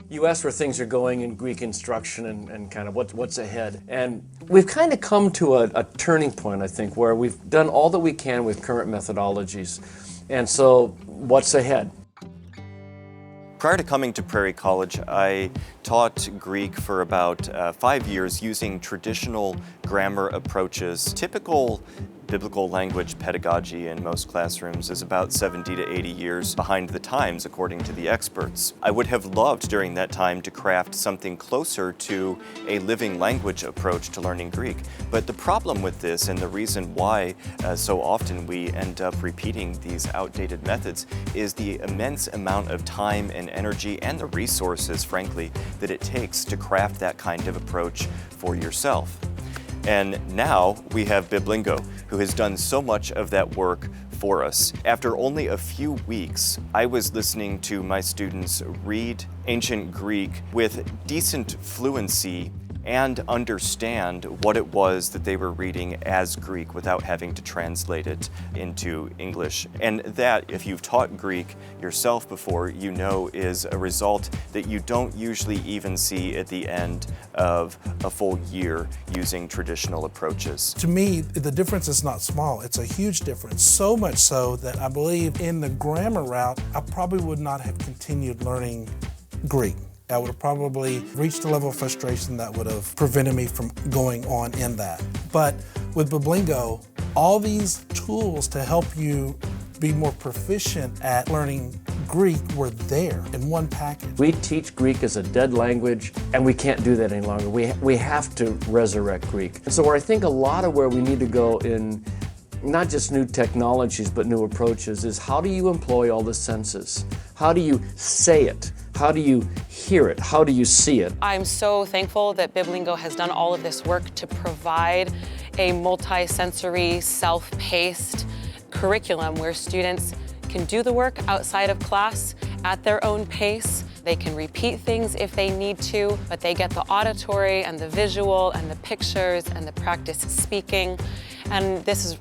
You asked where things are going in Greek instruction and kind of what's ahead. And we've kind of come to a turning point, I think, where we've done all that we can with current methodologies. And so what's ahead? Prior to coming to Prairie College, I taught Greek for about 5 years using traditional grammar approaches. Typical biblical language pedagogy in most classrooms is about 70 to 80 years behind the times, according to the experts. I would have loved during that time to craft something closer to a living language approach to learning Greek. But the problem with this, and the reason why so often we end up repeating these outdated methods, is the immense amount of time and energy and the resources, frankly, that it takes to craft that kind of approach for yourself. And now we have Biblingo, who has done so much of that work for us. After only a few weeks, I was listening to my students read ancient Greek with decent fluency and understand what it was that they were reading as Greek without having to translate it into English. And that, if you've taught Greek yourself before, you know is a result that you don't usually even see at the end of a full year using traditional approaches. To me, the difference is not small. It's a huge difference, so much so that I believe in the grammar route, I probably would not have continued learning Greek. I would have probably reached a level of frustration that would have prevented me from going on in that. But with Biblingo, all these tools to help you be more proficient at learning Greek were there in one package. We teach Greek as a dead language, and we can't do that any longer. We have to resurrect Greek. And so where I think a lot of where we need to go in not just new technologies, but new approaches is how do you employ all the senses? How do you say it? How do you hear it? How do you see it? I'm so thankful that Biblingo has done all of this work to provide a multi-sensory, self-paced curriculum where students can do the work outside of class at their own pace. They can repeat things if they need to, but they get the auditory and the visual and the pictures and the practice speaking. And this is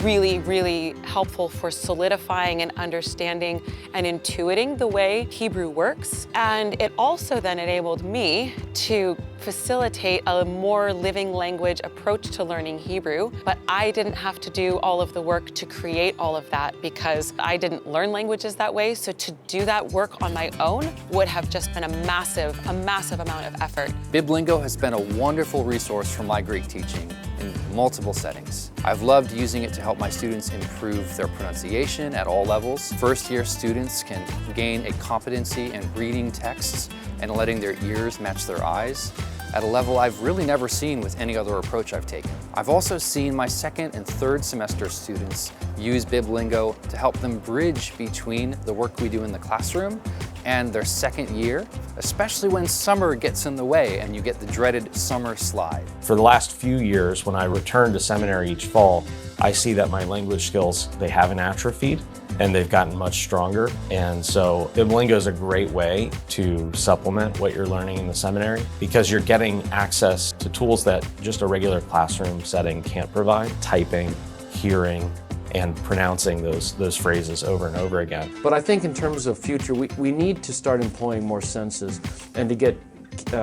really, really helpful for solidifying and understanding and intuiting the way Hebrew works. And it also then enabled me to facilitate a more living language approach to learning Hebrew, but I didn't have to do all of the work to create all of that because I didn't learn languages that way. So to do that work on my own would have just been a massive amount of effort. Biblingo has been a wonderful resource for my Greek teaching in multiple settings. I've loved using it to help my students improve their pronunciation at all levels. First-year students can gain a competency in reading texts and letting their ears match their eyes at a level I've really never seen with any other approach I've taken. I've also seen my second and third semester students use Biblingo to help them bridge between the work we do in the classroom and their second year, especially when summer gets in the way and you get the dreaded summer slide. For the last few years, when I return to seminary each fall, I see that my language skills, they haven't atrophied and they've gotten much stronger. And so Biblingo is a great way to supplement what you're learning in the seminary because you're getting access to tools that just a regular classroom setting can't provide. Typing, hearing, and pronouncing those phrases over and over again. But I think in terms of future, we need to start employing more senses and to get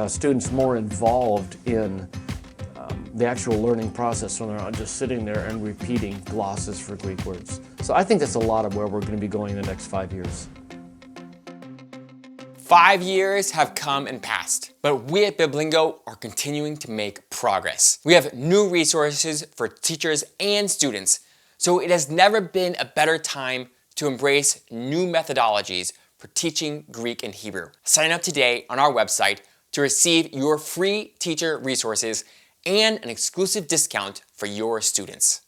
students more involved in the actual learning process so they're not just sitting there and repeating glosses for Greek words. So I think that's a lot of where we're going to be going in the next 5 years. 5 years have come and passed, but we at Biblingo are continuing to make progress. We have new resources for teachers and students, so it has never been a better time to embrace new methodologies for teaching Greek and Hebrew. Sign up today on our website to receive your free teacher resources and an exclusive discount for your students.